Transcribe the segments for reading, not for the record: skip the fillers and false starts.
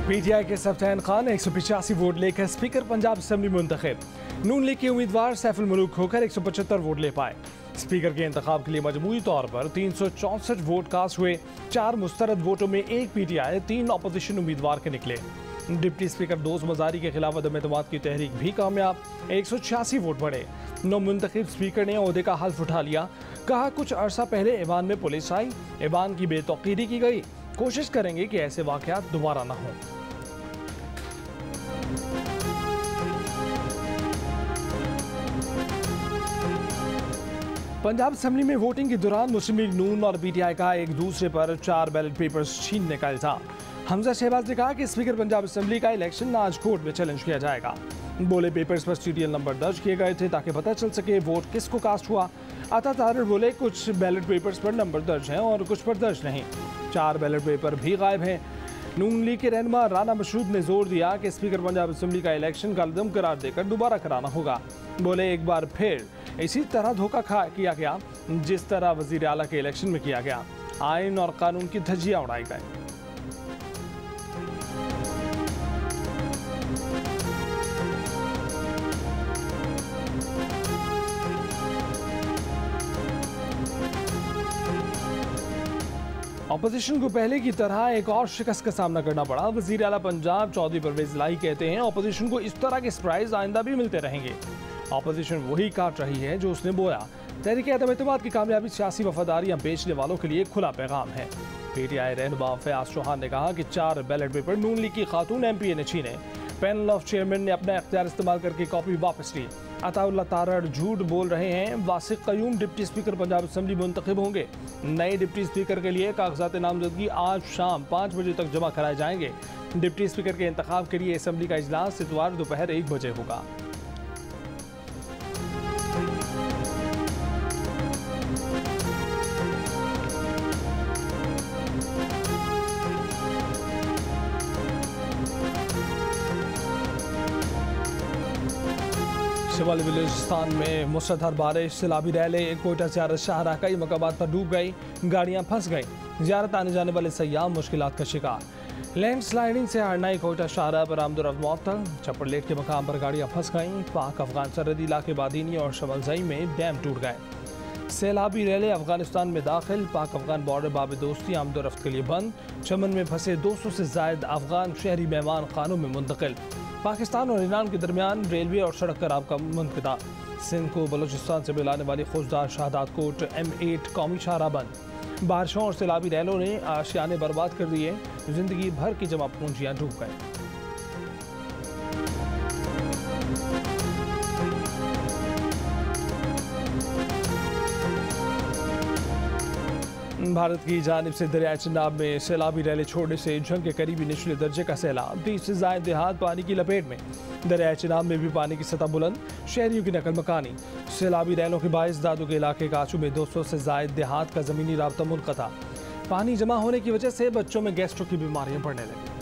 PTI के सफ्तान Khan 185 vote लेकर speaker Punjab assembly मुंतखब। नून लीग के उम्मीदवार सैफुल मुलूक होकर 175 वोट ले पाए। स्पीकर के इंतखाब के लिए मजमूई तौर पर 364 वोट कास्ट हुए। 4 मुस्तरद वोटों में 1 पीटीआई, 3 अपोजिशन उम्मीदवार के निकले। डिप्टी स्पीकर दोस्त मजारी के खिलाफ अदम एतमाद की तहरीक भी कामयाब। 186 वोट बढ़े। नौ मुंतखब स्पीकर ने ओहदे का हल्फ उठा लिया। कहा कुछ अरसा पहले ऐवान में पुलिस आई, ऐवान की बेतौकीरी की गई। कोशिश करेंगे कि ऐसे वाकयात दोबारा न हों। पंजाब असेंबली में वोटिंग के दौरान मुस्लिम लीग नून और पीटीआई का एक दूसरे पर 4 बैलेट पेपर्स छीनने का इल्जाम। हमजा शहबाज ने कहा कि स्पीकर पंजाब असेंबली का इलेक्शन आज कोर्ट में चैलेंज किया जाएगा। बोले पेपर्स पर सीरियल नंबर दर्ज किए गए थे ताकि पता चल सके वोट किसको कास्ट हुआ। अता तारर बोले कुछ बैलेट पेपर्स पर नंबर दर्ज हैं और कुछ पर दर्ज नहीं। 4 बैलेट पेपर भी गायब हैं। नून लीग के रहनुमा राना मशरूद ने जोर दिया कि स्पीकर पंजाब असेंबली का इलेक्शन कलदम करार देकर दोबारा कराना होगा। बोले एक बार फिर इसी तरह धोखा किया गया जिस तरह वजीर आला के इलेक्शन में किया गया। आइन और कानून की धज्जियां उड़ाई गई। अपोजिशन को पहले की तरह एक और शिकस्त का सामना करना पड़ा। वजीर आला पंजाब चौधरी परवेज इलाही कहते हैं अपोजिशन को इस तरह के सरप्राइज आइंदा भी मिलते रहेंगे। अपोजिशन वही काट रही है जो उसने बोया। तहरीक अदम एतमाद की कामयाबी सियासी वफादारियां बेचने वालों के लिए खुला पैगाम है। पीटीआई रहनुमा फयाज चौहान ने कहा कि 4 बैलेट पेपर नून लीग की खातून एमपीए ने छीने। पैनल ऑफ चेयरमैन ने अपना इख्तियार इस्तेमाल करके कॉपी वापस ली। अताउल्लाह तारड़ झूठ बोल रहे हैं। Wasiq Qayyum deputy speaker Punjab assembly मुंतखब होंगे। नए डिप्टी स्पीकर के लिए कागजात नामजदगी आज शाम 5 बजे तक जमा कराए जाएंगे। डिप्टी स्पीकर के इंतखाब के लिए असेंबली का इजलास इतवार दोपहर 1 बजे होगा। शिवाली बलूचिस्तान में मुसलधार बारिश, सैलाबी रैले, कोयटा ज़ियारत शाहराह कई मकामात पर डूब गई। गाड़ियां फंस गईं। ज़ियारत आने जाने वाले सयाह मुश्किलात का शिकार। लैंड स्लाइडिंग से हरनाई कोयटा शाहराह पर आमदोरफ्त मुअत्तल। चप्परलेट के मकाम पर गाड़ियां फंस गईं। पाक अफगान सरहदी इलाके बादीनी और शमलजई में डैम टूट गए। सैलाबी रैले अफगानिस्तान में दाखिल। पाक अफगान बॉर्डर बाब दोस्ती आमदोरफ्त के लिए बंद। चमन में फंसे 200 से जायद अफगान शहरी मेहमान खानों में मुंतकिल। पाकिस्तान और ईरान के दरमियान रेलवे और सड़क का राबता मुनक़िता। सिंध को बलूचिस्तान से मिलाने वाली खुशदार शहादात कोट M8 कौमी शाहराह बंद। बारिशों और सैलाबी रैलों ने आशियाने बर्बाद कर दिए। जिंदगी भर की जमा पूंजियां डूब गई। भारत की जानिब से दरिया चिनाब में सैलाबी रैले छोड़ने से जंग के करीबी निचले दर्जे का सैलाब। 30 से ज़ायद देहात पानी की लपेट में। दरिया चिनाब में भी पानी की सतह बुलंद। शहरियों की नकल मकानी। सैलाबी रैलों के बायस दादू के इलाके काचू में 200 से ज़ायद देहात का ज़मीनी राब्ता मुनक़ता। पानी जमा होने की वजह से बच्चों में गैस्ट्रो की बीमारियां बढ़ने लगी।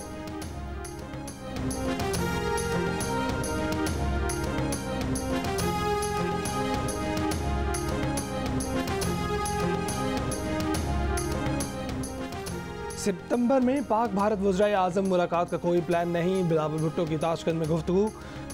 सितंबर में पाक भारत वज़ीर आज़म मुलाकात का कोई प्लान नहीं। बिलावल भुट्टो की ताशकंद में गुफ्तगू।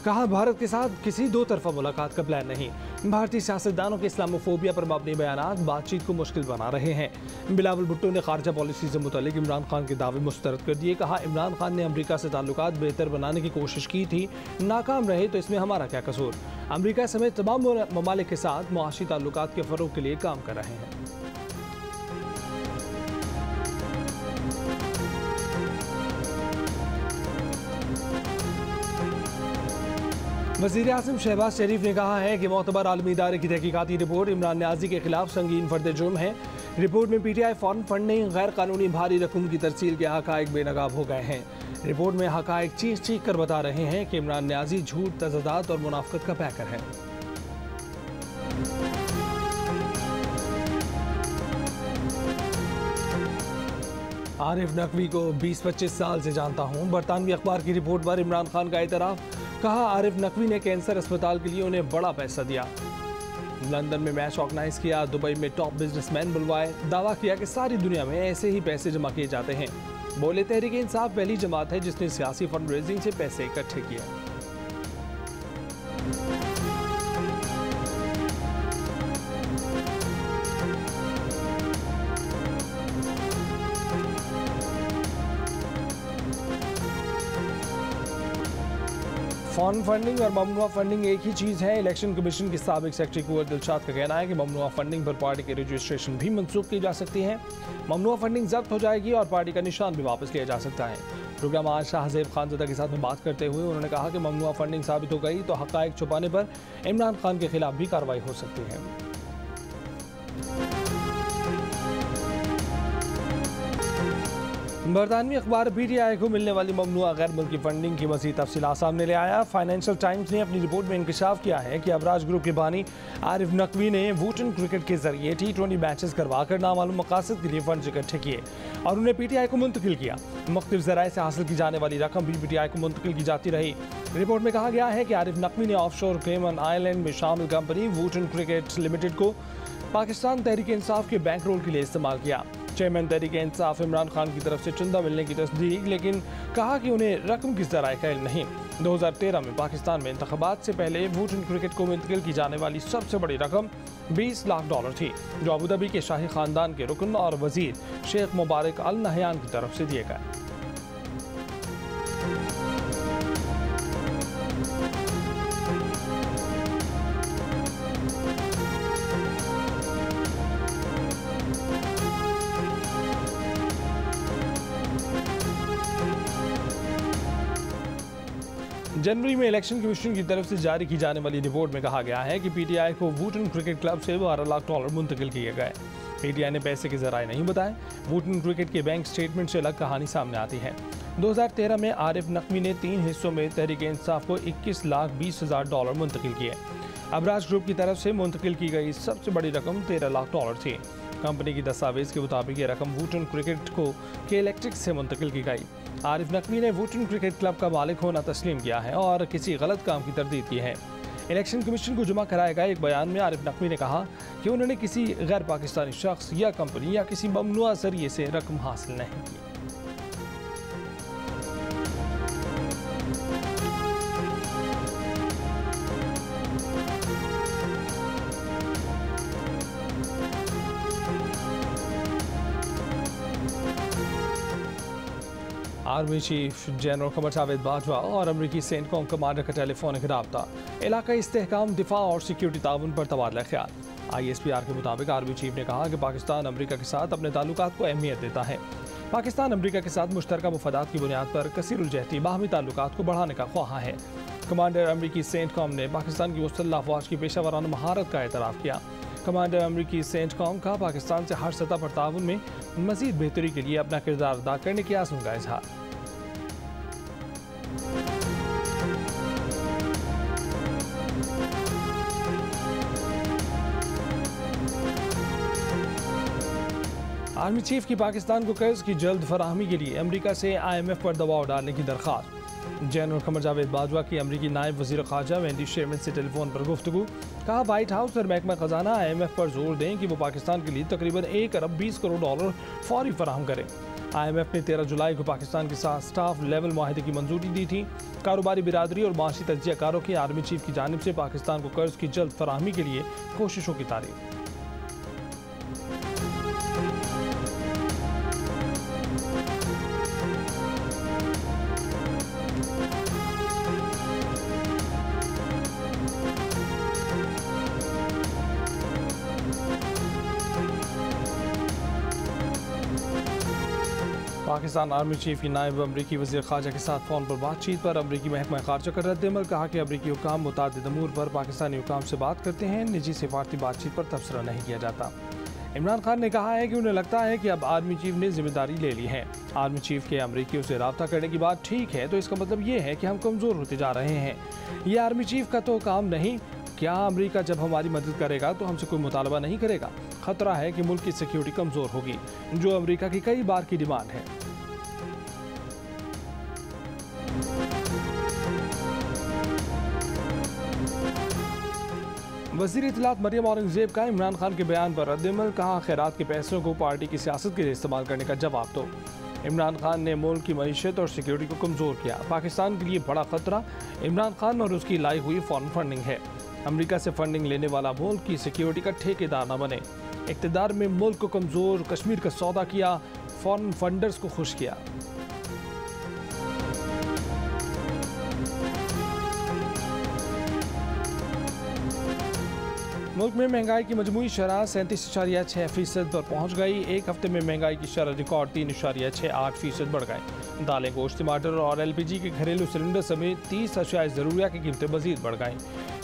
कहा भारत के साथ किसी दो तरफा मुलाकात का प्लान नहीं। भारतीय सियासतदानों के इस्लामोफोबिया पर मबनी बयानात बातचीत को मुश्किल बना रहे हैं। बिलावल भुट्टो ने खारजा पॉलिसी से मुतल्लिक इमरान खान के दावे मुस्तरद कर दिए। कहा इमरान खान ने अमरीका से ताल्लुकात बेहतर बनाने की कोशिश की थी, नाकाम रहे तो इसमें हमारा क्या कसूर। अमरीका समेत तमाम ममालिक के साथ मुआशी ताल्लुकात के फ़रोग़ के लिए काम कर रहे हैं। वज़ीर आज़म शहबाज शरीफ ने कहा है कि मोतबर आलमी इदारे की तहकीकाती रिपोर्ट इमरान न्याज़ी के खिलाफ संगीन फर्द जुर्म है। रिपोर्ट में पीटीआई फॉरेन फंडिंग, गैर कानूनी भारी रकम की तरसील के हक़ाइक़ बेनकाब हो गए हैं। रिपोर्ट में हक़ाइक़ चीख चीख कर बता रहे हैं कि इमरान न्याज़ी झूठ, तज़दात और मुनाफ़क़त का पैकर है। आरिफ नकवी को 20-25 साल से जानता हूँ। बरतानवी अखबार की रिपोर्ट पर इमरान खान का एतराफ़। कहा आरिफ नकवी ने कैंसर अस्पताल के लिए उन्हें बड़ा पैसा दिया। लंदन में मैच ऑर्गेनाइज किया, दुबई में टॉप बिजनेसमैन बुलवाए, दावा किया कि सारी दुनिया में ऐसे ही पैसे जमा किए जाते हैं। बोले तहरीक इंसाफ पहली जमात है जिसने सियासी फंड रेजिंग से पैसे इकट्ठे किए। फॉरेन फंडिंग और ममनुआ फंडिंग एक ही चीज़ है। इलेक्शन कमीशन के साबिक सेक्रेटरी कुंवर दिलशाद का कहना है कि ममनुआ फंडिंग पर पार्टी के रजिस्ट्रेशन भी मंसूख की जा सकती है। ममनुआ फंडिंग जब्त हो जाएगी और पार्टी का निशान भी वापस लिया जा सकता है। प्रोग्राम आज शाहजेब खानज़दा के साथ में बात करते हुए उन्होंने कहा कि ममनुआ फंडिंग साबित हो गई तो हक़ाइक़ छुपाने पर इमरान खान के खिलाफ भी कार्रवाई हो सकती है। बरतानवी अखबार PTI को मिलने वाली ममनुआ गैर मुल्की फंडिंग की मज़ीद तफसीलात सामने ले आया। फाइनेंशियल टाइम्स ने अपनी रिपोर्ट में इंकशाफ किया है कि अबराज ग्रुप के बानी आरिफ नकवी ने वूटन क्रिकेट के जरिए T20 मैचेस करवाकर नामालूम मकासद के लिए फंड इकट्ठे किए और उन्हें PTI को मुंतकिल किया। मुख्तलिफ ज़राए से हासिल की जाने वाली रकम भी PTI को मुंतकिल की जाती रही। रिपोर्ट में कहा गया है कि आरिफ नकवी ने ऑफशोर केमन आइलैंड में शामिल कंपनी वूटन क्रिकेट लिमिटेड को पाकिस्तान तहरीक इंसाफ के बैंक रोल के लिए इस्तेमाल किया। चेयरमैन तहरीक इंसाफ इमरान खान की तरफ से चंदा मिलने की तस्दीक, लेकिन कहा कि उन्हें रकम की ज़राए का इल्म नहीं। 2013 में पाकिस्तान में इंतखाबात से पहले वूटन क्रिकेट को मुंतकिल की जाने वाली सबसे बड़ी रकम $20 लाख थी, जो अबू धाबी के शाही खानदान के रुकन और वजीर शेख मुबारक अल नहयान की तरफ से दिए गए। जनवरी में इलेक्शन कमीशन की तरफ से जारी की जाने वाली रिपोर्ट में कहा गया है कि PTI को वूटन क्रिकेट क्लब से $12 लाख मुंतकिल किए गए। PTI ने पैसे के जराए नहीं बताए। वूटन क्रिकेट के बैंक स्टेटमेंट से अलग कहानी सामने आती है। 2013 में आरिफ नकवी ने 3 हिस्सों में तहरीक इंसाफ को $21,20,000 मुंतकिल किए। अबराज ग्रुप की तरफ से मुंतकिल की गई सबसे बड़ी रकम $13 लाख थी। कंपनी की दस्तावेज के मुताबिक ये रकम वूटन क्रिकेट को के इलेक्ट्रिक से मुंतकिल की गई। आरिफ नकवी ने वूटन क्रिकेट क्लब का मालिक होना तस्लीम किया है और किसी गलत काम की तरदीद की है। इलेक्शन कमीशन को जमा कराए गए एक बयान में आरिफ नकवी ने कहा कि उन्होंने किसी गैर पाकिस्तानी शख्स या कंपनी या किसी ममनुआ जरिए से रकम हासिल नहीं की। Army chief general Qamar Javed Bajwa और अमरीकी सेंटकॉम कमांडर का टेलीफोनिक रब्ता, इलाकाई इस्तेहकाम, दिफा और सिक्योरिटी ताउन पर तबादला ख्याल। ISPR के मुताबिक आर्मी चीफ ने कहा कि पाकिस्तान अमरीका के साथ अपने ताल्लुकात को अहमियत देता है। पाकिस्तान अमरीका के साथ मुश्तरका मुफादात की बुनियाद पर कसीरुल-जहती बाहमी ताल्लुकात को बढ़ाने का ख्वाहा है। कमांडर अमरीकी सेंटकॉम ने पाकिस्तान की मुसल्लह अफवाज की पेशावराना महारत का एतराफ़ किया। कमांडर अमरीकी सेंटकॉम का पाकिस्तान से हर सतह पर ताउन में मज़ीद बेहतरी के लिए अपना किरदार अदा करने के आज़म का इजहार। आर्मी चीफ की पाकिस्तान को कर्ज की जल्द फराहमी के लिए अमरीका से IMF पर दबाव डालने की दरख्वास्त। जनरल कमर जावेद बाजवा की अमरीकी नायब वज़ीर ख़ारजा वेंडी शेरमैन से टेलीफोन पर गुफ्तगू। कहा व्हाइट हाउस और महकमा ख़जाना IMF पर जोर दें कि वो पाकिस्तान के लिए तकरीबन $1 अरब 20 करोड़ फौरी फराहम करें। IMF ने 13 जुलाई को पाकिस्तान के साथ स्टाफ लेवल माहिदे की मंजूरी दी थी। कारोबारी बिरादरी और माशी तज्जियाकारों की आर्मी चीफ की जानिब से पाकिस्तान को कर्ज की जल्द फराहमी के लिए कोशिशों की तारीफ। पाकिस्तान आर्मी चीफ की नायब अमरीकी वज़ीर ख़ारजा के साथ फ़ोन पर बातचीत पर अमरीकी महकमा ख़ारजा का रद्द-ए-अमल। कहा कि अमरीकी हुकाम मुतादिद अमूर पर पाकिस्तानी हुकाम से बात करते हैं, निजी सिफारती बातचीत पर तबसरा नहीं किया जाता। इमरान खान ने कहा है कि उन्हें लगता है कि अब आर्मी चीफ ने जिम्मेदारी ले ली है। आर्मी चीफ के अमरीकियों से रब्ता करने की बात ठीक है, तो इसका मतलब ये है कि हम कमज़ोर होते जा रहे हैं। ये आर्मी चीफ का तो काम नहीं। क्या अमरीका जब हमारी मदद करेगा तो हमसे कोई मुतालबा नहीं करेगा? खतरा है कि मुल्क की सिक्योरिटी कमज़ोर होगी, जो अमरीका की कई बार की डिमांड है। वज़ीर इत्तलात मरियम औरंगज़ेब का इमरान खान के बयान पर रद्द-ए-अमल, कहा खैरात के पैसों को पार्टी की सियासत के लिए इस्तेमाल करने का जवाब दो। इमरान खान ने मुल्क की मईशत और सिक्योरिटी को कमज़ोर किया। पाकिस्तान के लिए बड़ा खतरा इमरान खान और उसकी लाई हुई फॉरेन फंडिंग है। अमेरिका से फंडिंग लेने वाला मुल्क की सिक्योरिटी का ठेकेदार न बने। इक़्तिदार में मुल्क को कमज़ोर, कश्मीर का सौदा किया, फॉरेन फंडर्स को खुश किया। मुल्क में महंगाई की मजमूई शरह 37.6% पर पहुँच गई। एक हफ्ते में महंगाई की शरह रिकॉर्ड 3.68% बढ़ गए। दालें, गोश्त, टमाटर और LPG के घरेलू सिलेंडर समेत 30 अशिया ज़रूरिया की कीमतें मज़ीद बढ़ गईं।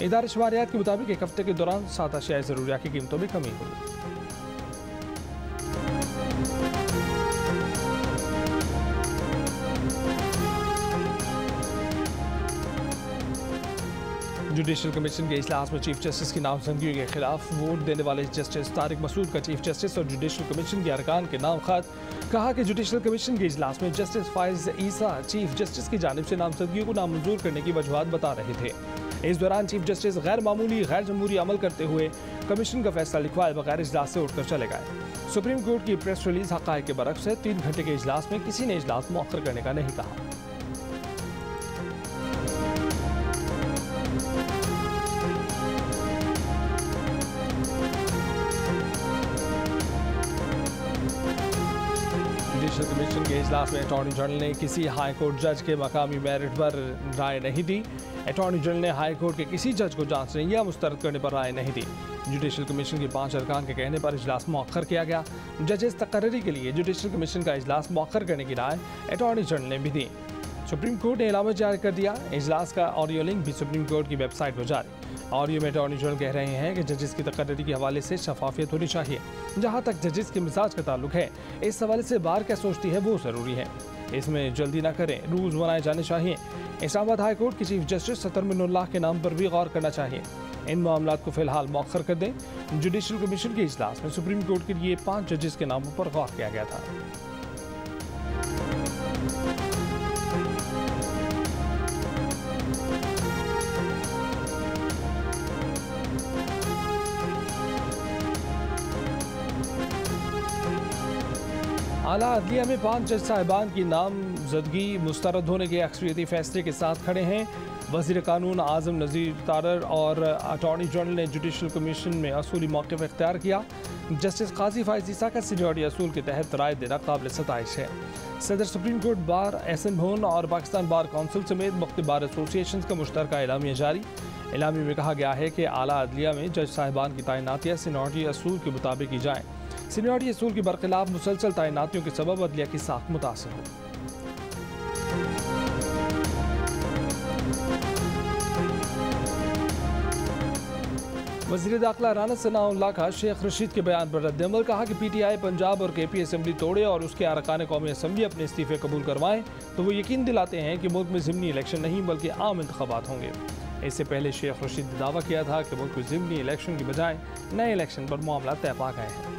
इदारे शुमारियात के मुताबिक एक हफ्ते के दौरान 7 अशिया ज़रूरिया की कीमतों में कमी हुई। जुडिशल कमीशन के इजलास में चीफ जस्टिस की नामजदगी के खिलाफ वोट देने वाले जस्टिस तारिक मसूद का चीफ जस्टिस और जुडिशल कमीशन के अरकान के नाम खत। कहा कि जुडिशल कमीशन के इजलास में जस्टिस फाइज ईसा चीफ जस्टिस की जानिब से नामजदगी को नामंजूर करने की वजूहात बता रहे थे। इस दौरान चीफ जस्टिस गैर मामूली गैर जमहूरी अमल करते हुए कमीशन का फैसला लिखवाए बगैर इजलास से उठकर चले गए। सुप्रीम कोर्ट की प्रेस रिलीज हक़ाइक़ के बरक्स है। 3 घंटे के इजलास में किसी ने इजलास मुअख्खर करने का नहीं कहा। जुडिशल कमीशन के इजलास में अटॉर्नी जनरल ने किसी हाई कोर्ट जज के मकामी मेरिट पर राय नहीं दी। अटॉर्नी जनरल ने हाई कोर्ट के किसी जज को जांचने या मुस्तरद करने पर राय नहीं दी। जुडिशल कमीशन के 5 अरकान के कहने पर इजलास मुअख्खर किया गया। जजेस तकर्री के लिए जुडिशल कमीशन का इजलास मुअख्खर करने की राय अटॉर्नी जनरल ने भी दी। सुप्रीम कोर्ट ने इलामा जारी कर दिया। इजलास का ऑडियो लिंक भी सुप्रीम कोर्ट की वेबसाइट पर जारी। ऑडियो में अटॉर्नी जनरल कह रहे हैं कि जजेस की तकर्री के हवाले से शफाफियत होनी चाहिए। जहाँ तक जजेस के मिजाज का ताल्लुक है, इस हवाले से बार क्या सोचती है वो ज़रूरी है। इसमें जल्दी ना करें, रूल्स बनाए जाने चाहिए। इस्लामाबाद हाई कोर्ट के चीफ जस्टिस सतर मिनुल्लाह के नाम पर भी गौर करना चाहिए। इन मामलात को फिलहाल मौखर कर दें। जुडिशल कमीशन के इजलास में सुप्रीम कोर्ट के लिए 5 जजेस के नामों पर गौर किया गया था। आला अदलिया में 5 जज साहिबान की नामजदगी मुस्तरद होने के अक्सरियती फैसले के साथ खड़े हैं। वज़ीर कानून आज़म नज़ीर तारर और अटॉर्नी जनरल ने जुडिशल कमीशन में असूली मौक़िफ़ इख्तियार किया। जस्टिस काजी फाइज़ ईसा का सीनियरिटी असूल के तहत राय देना काबिल सताइश है। सदर सुप्रीम कोर्ट बार एहसन भवन और पाकिस्तान बार काउंसिल समेत मुख्तलिफ बार एसोसिएशन का मुश्तरका एलामिया जारी। एलामी में कहा गया है कि आला अदलिया में जज साहिबान की तैनातियाँ सीनियरिटी असूल के मुताबिक की जाएँ। सीनियरिटी असूल के बरखिलाफ मुसलसल तैनातियों के सबब अदलिया की साख मुतासर हो। वज़ीर दाखिला राना सनाउल्लाह का शेख रशीद के बयान पर रद्द-ए-अमल। कहा कि PTI पंजाब और KP असम्बली तोड़े और उसके अरकान कौमी असम्बली अपने इस्तीफे कबूल करवाएं तो वो यकीन दिलाते हैं कि मुल्क में ज़िमनी इलेक्शन नहीं बल्कि आम इंतखाबात होंगे। इससे पहले शेख रशीद ने दावा किया था कि मुल्क में ज़िमनी इलेक्शन की बजाय नए इलेक्शन पर मामला तय पा गए हैं।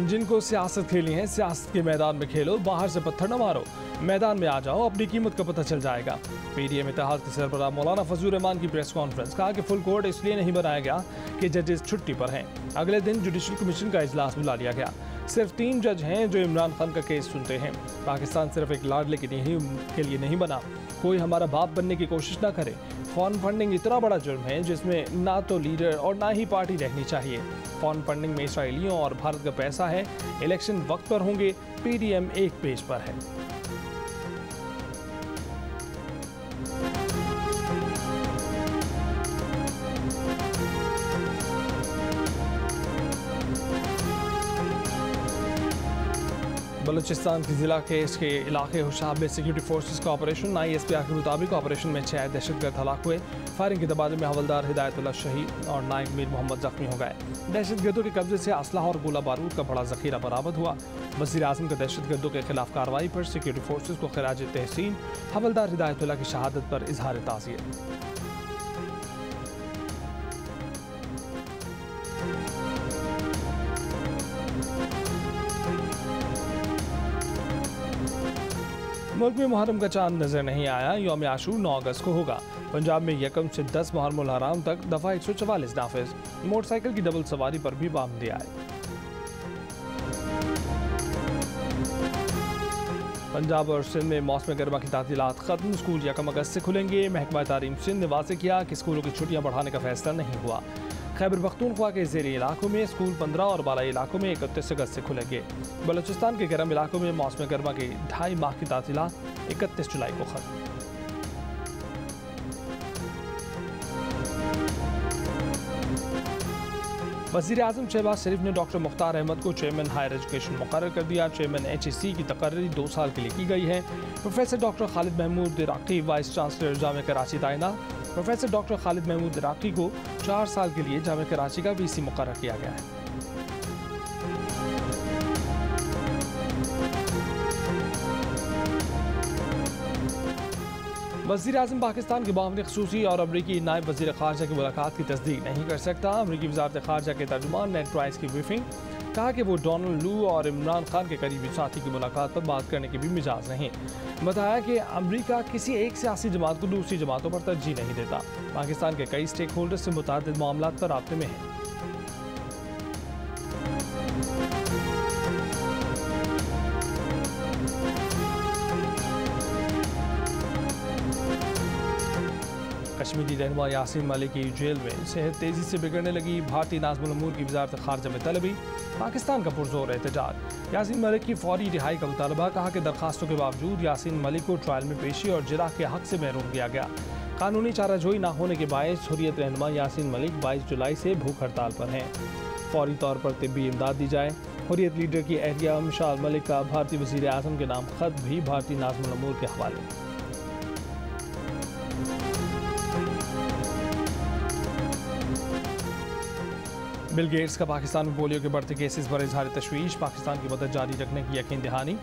जिनको सियासत खेली है, सियासत के मैदान में खेलो, बाहर से पत्थर न मारो, मैदान में आ जाओ, अपनी कीमत का पता चल जाएगा। PDM इत्तेहाद के सरबराह मौलाना फजलुर रहमान की प्रेस कॉन्फ्रेंस। कहा कि फुल कोर्ट इसलिए नहीं बनाया गया कि जजेस छुट्टी पर हैं। अगले दिन जुडिशल कमीशन का इजलास बुला लिया गया। सिर्फ 3 जज हैं जो इमरान खान का केस सुनते हैं। पाकिस्तान सिर्फ एक लाडले के लिए नहीं बना। कोई हमारा बाप बनने की कोशिश ना करे। फॉरेन फंडिंग इतना बड़ा जुर्म है जिसमें ना तो लीडर और ना ही पार्टी रहनी चाहिए। फॉरेन फंडिंग में इसराइलियों और भारत का पैसा है। इलेक्शन वक्त पर होंगे। PDM एक पेज पर है। बलूचिस्तान के ज़िला केस के इलाके हुशाब में सिक्योरिटी फोर्सेस का ऑपरेशन। ISPR के मुताबिक ऑपरेशन में 6 दहशतगर्द हलाक हुए। फायरिंग के तबादले में हवलदार हिदायतुल्लाह शहीद और नायक मीर मोहम्मद जख्मी हो गए। दहशतगर्दों के कब्जे से असलहा और गोला बारूद का बड़ा जखीरा बरामद हुआ। वज़ीर आज़म का दहशतगर्दों के खिलाफ कार्रवाई पर सिक्योरिटी फोर्सेस को खिराज तहसीन। हवलदार हिदायतुल्लाह की शहादत पर इजहार ताज़ियत। मुल्क में मुहर्रम का चांद नजर नहीं आया। यौम आशूर 9 अगस्त को होगा। पंजाब में 1 से 10 मुहर्रम उल हराम तक दफा 144 नाफिज। मोटरसाइकिल की डबल सवारी पर भी पाबंदी आए। पंजाब और सिंध में मौसम गर्मा की तातीलात खत्म। स्कूल 1 अगस्त से खुलेंगे। महकमा तालीम सिंध ने वाज़ेह किया कि स्कूलों की छुट्टियां बढ़ाने का फैसला नहीं हुआ। खैबर पख्तूनख्वा के ज़ेरी इलाकों में स्कूल 15 और बालाई इलाकों में 31 अगस्त से खुलेंगे। बलूचिस्तान के गर्म इलाकों में मौसम गर्मा की 2.5 माह की तातीलात 31 जुलाई को खत्म। वज़ीर आज़म शहबाज शरीफ ने डॉक्टर मुख्तार अहमद को चेयरमैन हायर एजुकेशन मुकर्रर कर दिया। चेयरमैन HEC की तकर्री 2 साल के लिए की गई है। प्रोफेसर डॉक्टर खालिद महमूद इराक़ी वाइस चांसलर जामिया कराची तैनात। प्रोफेसर डॉक्टर खालिद महमूद इराक़ी को 4 साल के लिए जामिया कराची का VC मुकर्रर किया गया है। वज़ीर आज़म पाकिस्तान के बामनी ख़ुसूसी और अमरीकी नायब वज़ीर ख़ारजा की मुलाकात की तस्दीक नहीं कर सकता। अमरीकी वज़ारत ख़ारजा के तर्जुमान नेड प्राइस की ब्रीफिंग, कहा कि वो डोनाल्ड लू और इमरान खान के करीबी साथी की मुलाकात पर बात करने के भी मिजाज नहीं। बताया कि अमरीका किसी एक सियासी जमात को दूसरी जमातों पर तरजीह नहीं देता। पाकिस्तान के कई स्टेक होल्डर से मुतादिद मामलात पर राब्ते में है। कश्मीरी रहनुमा यासीन मलिक की जेल में सेहत तेजी से बिगड़ने लगी। भारतीय नाज़िमुल उमूर की वज़ारत ख़ारजा में तलबी। पाकिस्तान का पुरजोर एहतजाज। यासीन मलिक की फौरी रिहाई का मुतालबा। कहा कि दरखास्तों के बावजूद यासीन मलिक को ट्रायल में पेशी और जिरा के हक से महरूम किया गया। कानूनी चाराजोई न होने के बायस हुर्रियत रहनुमा यासीन मलिक 22 जुलाई से भूख हड़ताल पर हैं। फौरी तौर पर तिब्बी इमदाद दी जाए। हुर्रियत लीडर की एहलिया मिशाल मलिक का भारतीय वज़ीर आज़म के नाम खत भी भारतीय नाज़िमुल उमूर के हवाले। बिल गेट्स का पाकिस्तान में पोलियो के बढ़ते केसेस पर इजहार तशवीश। पाकिस्तान की मदद जारी रखने की यकीन दहानी।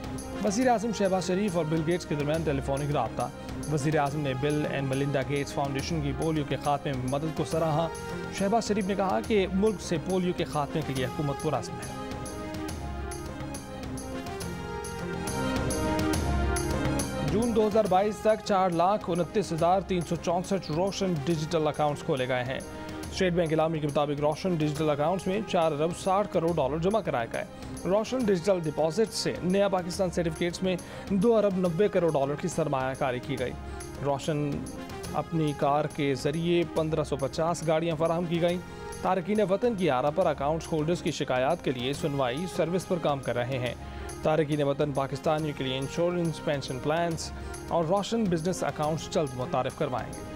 वज़ीर आज़म शहबाज शरीफ और बिल गेट्स के दरमियान टेलीफोनिक रब्ता। वज़ीर आज़म ने bill and Melinda Gates foundation की पोलियो के खात्मे में मदद को सराहा। शहबाज शरीफ ने कहा कि मुल्क से पोलियो के खात्मे के लिए हुकूमत पुरअज़्म है। जून 2022 तक 4,29,364 रोशन डिजिटल अकाउंट्स खोले गए हैं। स्टेट बैंक इलामी के मुताबिक रोशन डिजिटल अकाउंट्स में 4 अरब 60 करोड़ डॉलर जमा कराए गए। रोशन डिजिटल डिपॉजिट से नया पाकिस्तान सर्टिफिकेट्स में 2 अरब 90 करोड़ डॉलर की सरमायाकारी की गई। रोशन अपनी कार के जरिए 1550 गाड़ियाँ फराहम की गई। तारकीन वतन की आरा पर अकाउंट्स होल्डर्स की शिकायत के लिए सुनवाई सर्विस पर काम कर रहे हैं। तारकीन वतन पाकिस्तानियों के लिए इंश्योरेंस, पेंशन प्लान्स और रोशन बिजनेस अकाउंट्स जल्द मुतारिफ करवाएंगे।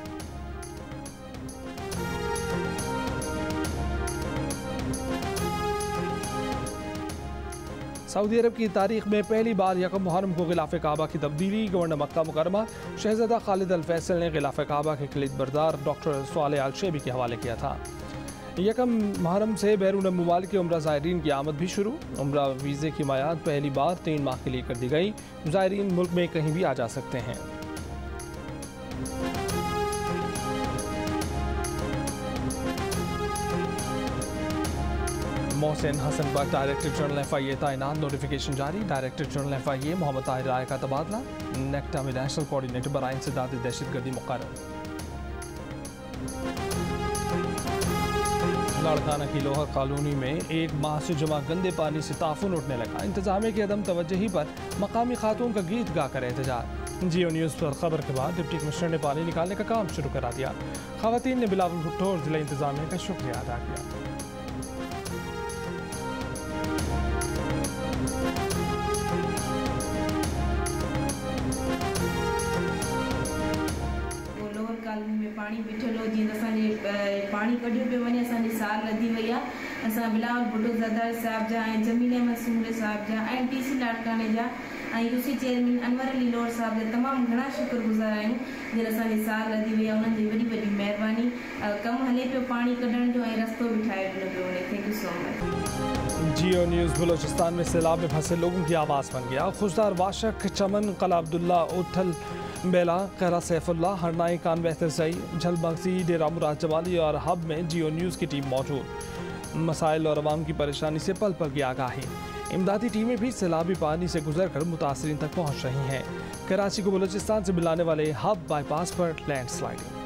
सऊदी अरब की तारीख में पहली बार 1 मुहर्रम को गिलाफ काबा की तब्दीली। गवर्नर मक्का मुकरमा शहजादा खालिद अल फैसल ने गिलाफ काबा के खलीद बरदार डॉक्टर स्वालेह अल शेबी के हवाले किया था। 1 मुहर्रम से बैरून मुमालिक के उम्रा ज़ायरीन की आमद भी शुरू। उम्रा वीज़े की मियाद पहली बार 3 माह के लिए कर दी गई। ज़ायरीन मुल्क में कहीं भी आ जा सकते हैं। मोहसिन हसन पर डायरेक्टर जनरल FIA तैनात। नोटिफिकेशन जारी। Director general FIA Muhammad Tahir Rai का तबादला। नेक्टा में नेशनल कोऑर्डिनेटर बराए इंसदाद दहशतगर्दी मुकर्रर। लाड़काना की लोहर कॉलोनी में 1 माह से जमा गंदे पानी से ताफुन उठने लगा। इंतजामिया की अदम तवज्जोही पर मकामी खातून का गीत गाकर एहतजाज। जियो न्यूज़ पर खबर के बाद डिप्टी कमिश्नर ने पानी निकालने का काम शुरू करा दिया। खवातीन ने बिलावल भुट्टो और जिला इंतजामिया का शुक्रिया अदा किया। पानी बीठल हो जीअं असांजे पानी कढियो पियो वञे। असांजी साल लधी वई आहे। असां बिलावल भुट्टो ज़रदारी साहिब जा ऐं जमील अहमद सूमरे साहिब जा ऐं TC लाड़काने जा ऐं UC चेयरमैन अनवर अली लोर साहिब जा तमामु घणा शुक्रगुज़ार आहियूं जिन असांजी साल लधी वई आहे। उन्हनि जी वॾी वॾी महिरबानी। कमु हले पियो पानी कढण जो ऐं रस्तो बि ठाहे ॾिनो पियो वञे। Thank you so much. Jio news Balochistan में सैलाब में फंसे लोगों की आवाज़ बन गया। खुशदार वाशक, चमन, कला अब्दुल्ला, उथल बेला, कहरा सैफुल्ला, हरनाई, कान बेहतर सई, झलमगजी, डेरा मुराद जमाली और हब में जियो न्यूज़ की टीम मौजूद। मसाइल और अवाम की परेशानी से पल पल की आगाही। इमदादी टीमें भी सैलाबी पानी से गुजरकर मुतासरीन तक पहुंच रही हैं। कराची को बलूचिस्तान से मिलाने वाले हब बाईपास पर लैंडस्लाइडिंग।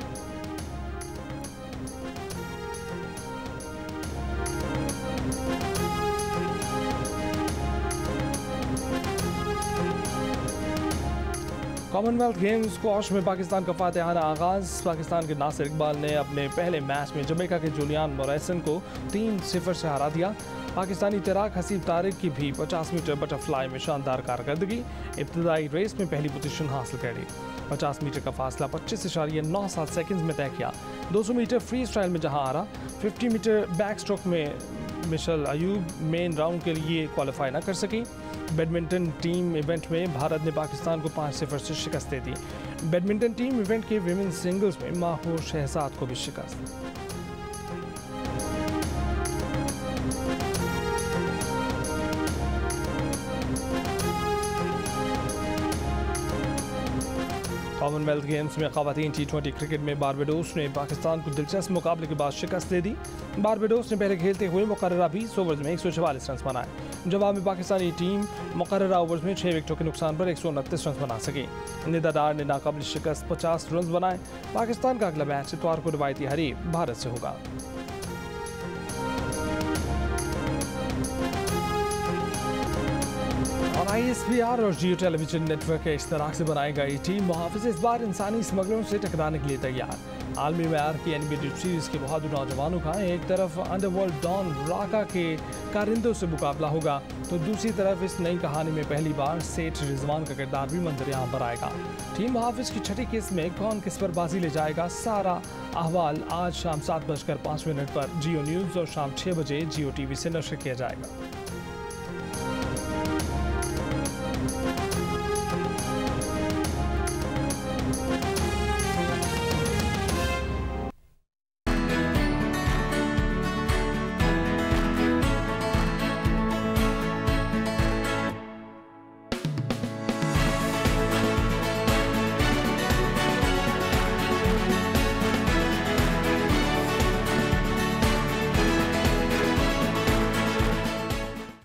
कॉमनवेल्थ गेम्स स्क्वॉश में पाकिस्तान का फातेहाना आगाज। पाकिस्तान के नासिर इकबाल ने अपने पहले मैच में जमैका के जूलियन मोरेसन को 3-0 से हरा दिया। पाकिस्तानी तैराक हसीब तारिक की भी 50 मीटर बटरफ्लाई में शानदार कारकर्दगी, इब्तदाई रेस में पहली पोजीशन हासिल करी। 50 मीटर का फासला 25.97 सेकंड्स में तय किया। 200 मीटर फ्री स्टाइल में जहां आरा, 50 मीटर बैक स्ट्रोक में मिशेल अयूब मेन राउंड के लिए क्वालिफाई न कर सकी। बैडमिंटन टीम इवेंट में भारत ने पाकिस्तान को 5-0 से शिकस्त दे दी। बैडमिंटन टीम इवेंट के विमेंस सिंगल्स में माहूर शहजाद को भी शिकस्त। कॉमनवेल्थ गेम्स में खवातीन T20 क्रिकेट में बारबाडोस ने पाकिस्तान को दिलचस्प मुकाबले के बाद शिकस्त दे दी। बारबाडोस ने पहले खेलते हुए मुकर्ररा 20 ओवर्स में 144 रन बनाए। जवाब में पाकिस्तानी टीम मुकर्ररा ओवर्स में 6 विकेटों के नुकसान पर 129 रन बना सकी। निदा डार ने नाकाबिल शिकस्त 50 रन बनाए। पाकिस्तान का अगला मैच इतवार को रिवायती हरीफ भारत से होगा। और ISPR और जियो टेलीविजन नेटवर्क के इश्तराक से बनाई गई टीम मुहाफिज इस बार इंसानी स्मगलरों से टकराने के लिए तैयार। आलमी मेयार की एनिमेटेड सीरीज के बहादुर नौजवानों का एक तरफ अंडरवर्ल्ड डॉन राका के कारिंदों से मुकाबला होगा, तो दूसरी तरफ इस नई कहानी में पहली बार सेठ रिजवान का किरदार भी मंजर-ए-आम पर आएगा। टीम मुहाफिज की छठी केस में कौन किस पर बाजी ले जाएगा, सारा अहवाल आज शाम 7:05 पर जियो न्यूज़ और शाम 6 बजे जियो TV से नशर किया जाएगा।